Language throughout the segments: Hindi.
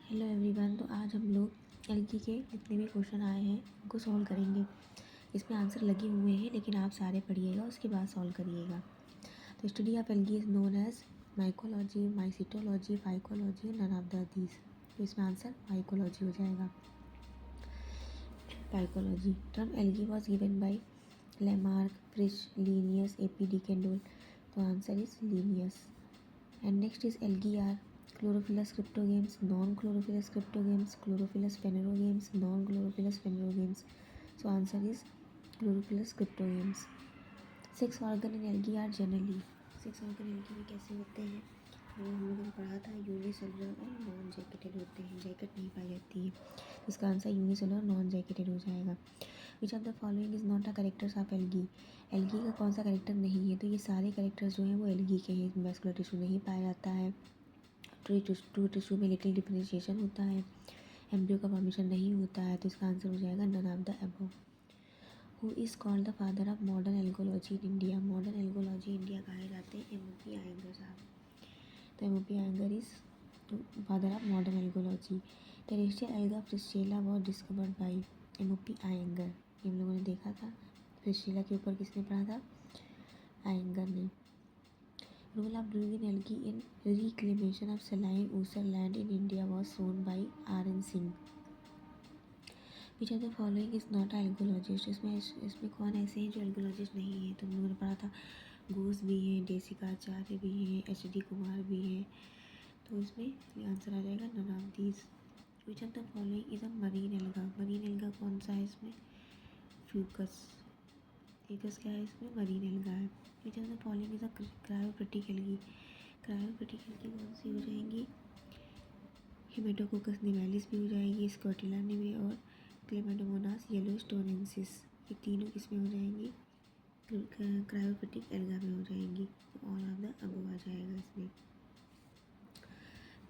Hello everyone. तो आज हम लोग एलगी के जितने भी क्वेश्चन आए हैं उनको सॉल्व करेंगे। इसमें आंसर लगे हुए हैं लेकिन आप सारे पढ़िएगा उसके बाद सॉल्व करिएगा। तो study of algae is known as mycology, mycetology, phycology, none of the these. तो इसमें आंसर फाइकोलॉजी हो जाएगा। Phycology term algae was given by Lamarck, Fritsch, Linnaeus, A P de Candolle. तो answer is Linnaeus. And next is LGR, Chlorophyllus cryptogames, non-chlorophyllus cryptogames, Chlorophyllus phanerogames, non-chlorophyllus phanerogames. So answer is Chlorophyllus cryptogames. Sex organ in algae are generally, sex organ algae में कैसे होते हैं वो हम लोगों ने पढ़ा था। यूनिसेलुलर और नॉन जैकेटेड होते हैं, जैकेट नहीं पाई जाती है। इसका आंसर यूनिसेलुलर नॉन जैकेटेड हो जाएगा। विच of the following is not a characters of algae. Algae का कौन सा करेक्टर नहीं है? तो ये सारे करेक्टर्स जो हैं वो एल्गी के हैं। वेस्कुलर टिश्यू नहीं पाया जाता है, ट्रू टिश्यू में लिटिल डिफरेंशिएशन होता है, एम्ब्रियो का फॉर्मेशन नहीं होता है। तो इसका आंसर हो जाएगा none of the above. Who is called the father of modern algology in India. Modern algology India कहे जाते हैं एम.ओ.पी. आयंगर साहब। तो M O P. Iyengar is father of modern algology. Terrestrial alga Fritschiella was discovered by M O P. Iyengar. ये हम लोगों ने देखा था। फ्रिस्टेला के ऊपर किसने पढ़ा था? आयंगर ने। रोल ऑफ ब्रूइंग algae in reclamation of saline usar land in India was shown by R N. Singh. Which of the following is not algologist. इसमें कौन ऐसे हैं जो एल्गोलॉजिस्ट नहीं है? तो हम लोगों ने पढ़ा था घोष भी हैं, डेसिका आचार्य भी हैं, एच.डी. कुमार भी हैं। तो इसमें आंसर आ जाएगा none of these. Which of the following is a marine alga. Marine alga कौन सा है इसमें? फ्यूकस। फ्यूकस क्या है इसमें? मरीन एल्गा है। Which of the following is a cryophytic algae. Cryophytic algae कौन सी हो जाएंगी? हेमेटोकोकस निवेलिस भी हो जाएगी, स्कॉटिला निवे और क्लेमेडोमोनास येलोस्टोनेंसिस। ये तीनों किसमें हो जाएंगी? क्रायोप्रिटिक एल्गा में हो जाएंगी। तो ऑल ऑफ द अबव आ जाएगा इसमें।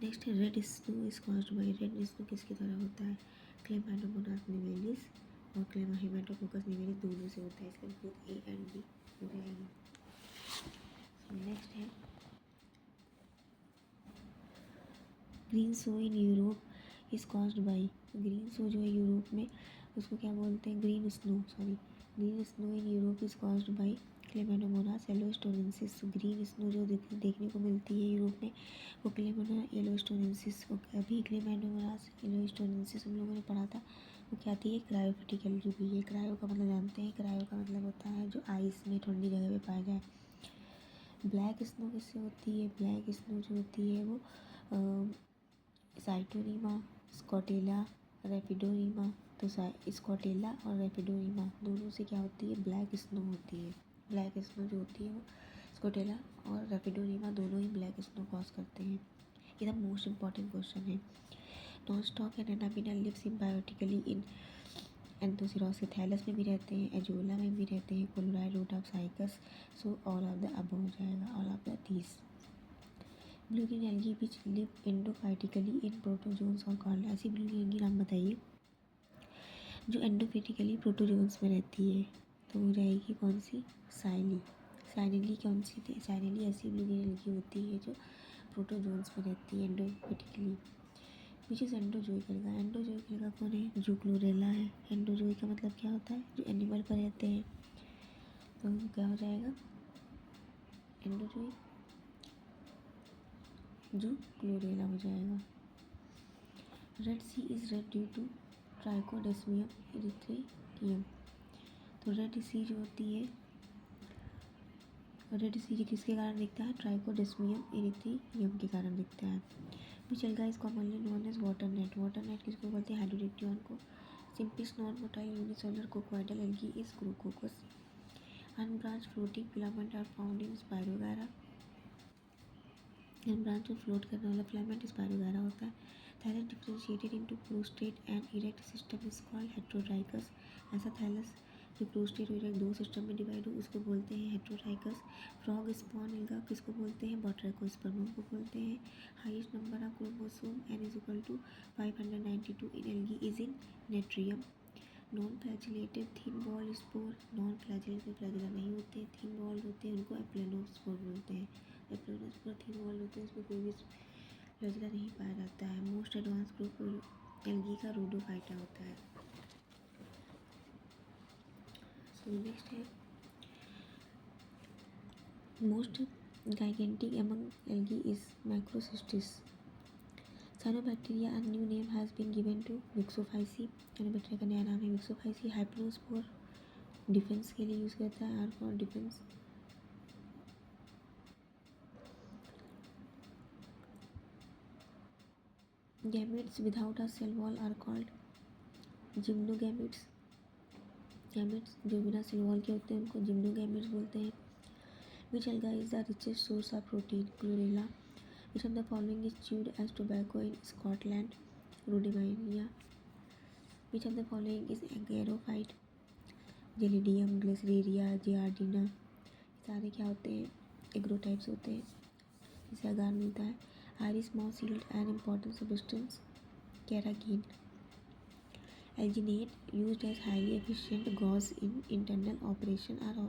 नेक्स्ट है red snow is caused by. Red snow किसकी तरह होता है? क्लेमेडोमोनास निवेलिस और हेमेटोकोकस निवेलिस दोनों से होता है। इसका बोथ ए एंड बी हो जाएगा। नेक्स्ट है green snow in Europe is caused by. Green snow जो है यूरोप में उसको क्या बोलते हैं? Green snow in Europe is caused by Chlamydomonas yellowstonensis. Green snow जो देखने को मिलती है यूरोप में वो क्लेमेडोमोनास येलोस्टोनेंसिस। अभी क्लेमेडोमोनास येलोस्टोनेंसिस हम लोगों ने पढ़ा था वो क्या थी? है क्रायोप्रिटिक एल्गी भी है। क्रायो का मतलब जानते हैं? क्रायो का मतलब होता है जो आइस में ठंडी जगह पे पाया जाए। ब्लैक स्नो किससे होती है? ब्लैक स्नो जो होती है वो साइटोनीमा, स्कॉटेला, रेपिडोनीमा। तो स्कॉटेला और रेपिडोनीमा दोनों से क्या होती है? ब्लैक स्नो होती है। ब्लैक स्नो जो होती है वो स्कॉटेला और रेपिडोनीमा दोनों ही ब्लैक स्नो कॉज करते हैं। ये द मोस्ट इंपॉर्टेंट क्वेश्चन है। Nostoc and Anabaena live symbiotically in Anthoceros. Thallus में भी रहते हैं, एजोला में भी रहते हैं, coralloid root of Cycas. So all of the above हो जाएगा, all of the these. Blue green algae which live endophytically in protozoans और कॉर्ल। ऐसी ब्लू ग्रीन एल्गी नाम बताइए जो एंडोफाइटिकली प्रोटोजोन्स में रहती है। तो हो जाएगी कौन सी? साइली। साइनेली कौन सी थी? साइनेली ऐसी ब्लू ग्रीन एल्गी होती है जो प्रोटोजोन्स में रहती है endophytically. Which is endozoic alga. Endozoic alga कौन है? जो क्लोरेला है। एंडोजोइक का मतलब क्या होता है? जो एनिमल पर रहते हैं। तो क्या हो जाएगा? एंडोजोइक जो क्लोरेला हो जाएगा। Red sea is red due to Trichodesmium erythraeum. तो रेड सी जो होती है, रेड सी किसके कारण दिखता है? ट्राइकोडेस्मियम इरिथ्रियम के कारण दिखता है। Which alga is commonly known as water net. Water net किसको बोलते हैं? हाइड्रोडिक्टियन को। Simplest non motile unicellular coccoidal algae is Chroococcus. Unbranched floating filament are found in Spirogyra. Unbranched में फ्लोट करने वाला फिलामेंट स्पायरोगारा होता है। Thallus differentiated into prostrate and erect system is called heterotrichous. ऐसा थैलस जो प्रोस्टेट और इरेक्ट दो सिस्टम में डिवाइड हो उसको बोलते हैं हेट्रोट्राइकस। फ्रॉग स्पॉन एल्गा किसको बोलते हैं? बॉट्रैकोस्पर्मम को बोलते हैं। Highest number of chromosome n is equal to 592 in algae is in netrium. Non flagellated thin wall spore. Non flagellated flagella नहीं होते, थिन वॉल होते हैं, उनको एप्लेनोस्पोर बोलते हैं। एप्लेनोस्पोर थिन वॉल होते हैं, इसमें कोई भी फ्लैजेला नहीं पाया जाता है। मोस्ट एडवांस ग्रुप एल्गी का रोडोफाइटा होता है। सो नेक्स्ट है most gigantic among algae is Macrocystis. Cyanobacteria, a new name has been given to Mixophyceae. Cyanobacteria का नया नाम है Mixophyceae. Hypnospore डिफेंस के लिए यूज़ करता है, are for defence. Gametes without a cell wall are called gymnogametes. Gametes जो बिना सेल वॉल के होते हैं उनको gymnogametes बोलते हैं। Which alga is the richest source of protein? Chlorella. Which of the following is chewed as tobacco in Scotland? Rhodymania. Which of the following is agarophyte? Gelidium, Glyceria, Giardina. सारे क्या होते हैं? एग्रोटाइप्स होते हैं, जिसे अगार मिलता है। Iris moth yield an important substance, carrageen. Alginate used as highly efficient gauze in internal operation are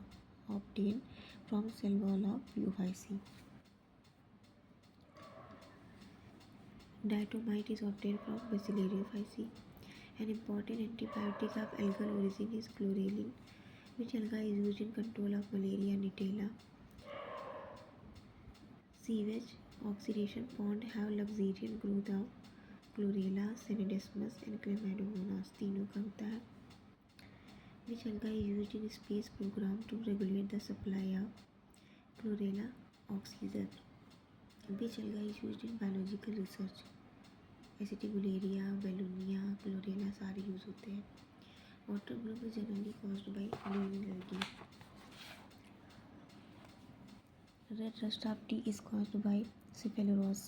obtained from cell wall of Biophyceae. Diatomite is obtained from Bacillariophyceae. An important antibiotic of algal origin is chlorelin. Which alga is used in control of malaria? Nitella. Sewage oxidation pond have luxuriant growth of Chlorella, Synodesmus and Chlamydomonas. तीनों का होता है। Which alga is used in space program to regulate the supply of Chlorella oxygen? Which alga is used in biological research? Acetibularia, Belonia, Chlorella सारे यूज होते हैं। Water bloom is generally caused by green algae. Red rust of tea is caused by Cephaloros,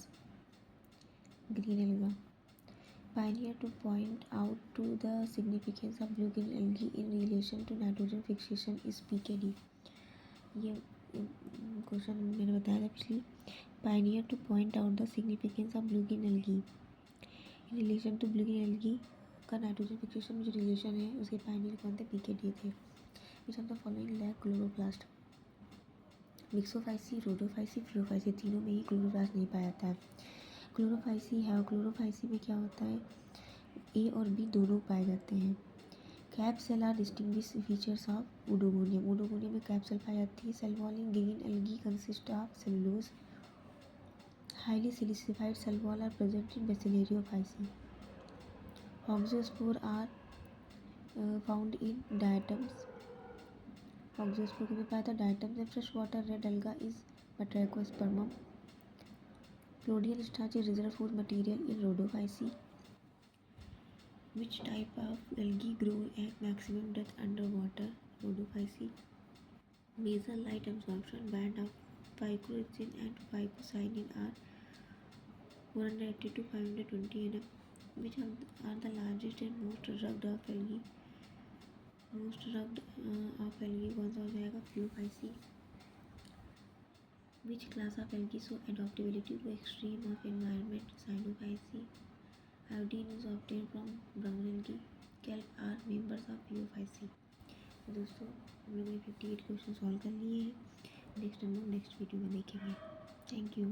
green alga. Pioneer to point out to the significance of blue green algae in relation to nitrogen fixation is PKD. ये क्वेश्चन मैंने बताया था पिछली। Pioneer to point out the significance of blue green algae in relation to blue green algae का नाइट्रोजन फिक्सेशन में जो रिलेशन है उसके पायनियर कौन थे? PKD थे। Which of the following lack chloroplast? Myxophyceae, rhodophyceae, phaeophyceae, तीनों में ही क्लोरोप्लास्ट नहीं पाया जाता है। क्लोरोफाइसी है, क्लोरोफाइसी में क्या होता है? ए और बी दोनों पाए जाते हैं। Cap cell are distinguish features of Oedogonium. Oedogonium में कैप सेल पाई जाती है। Cell wall in green algae consist of cellulose. Highly silicified cell wall are present in Bacillariophyceae. Auxospore are found in diatoms. Auxospore में पाया था diatoms and fresh water red alga is Batrachospomum. Clodial starch is reserved food material in Rhodophyceae. Which type of algae grow at maximum depth underwater? Rhodophyceae. Basal light absorption band of phycoxine and phycocyanin are 180 to 520 nm. Which are the largest and most rugged of algae? Most rugged of algae कौन सा हो जाएगा? Biophyceae. Which class of algae show adaptability to extreme of environment? Cyanophyceae. Iodine is obtained from brown algae. Kelp are members of Biophyceae. तो दोस्तों हम लोगों ने 58 क्वेश्चन सॉल्व कर लिए हैं। नेक्स्ट हम लोग नेक्स्ट वीडियो में देखेंगे। Thank you.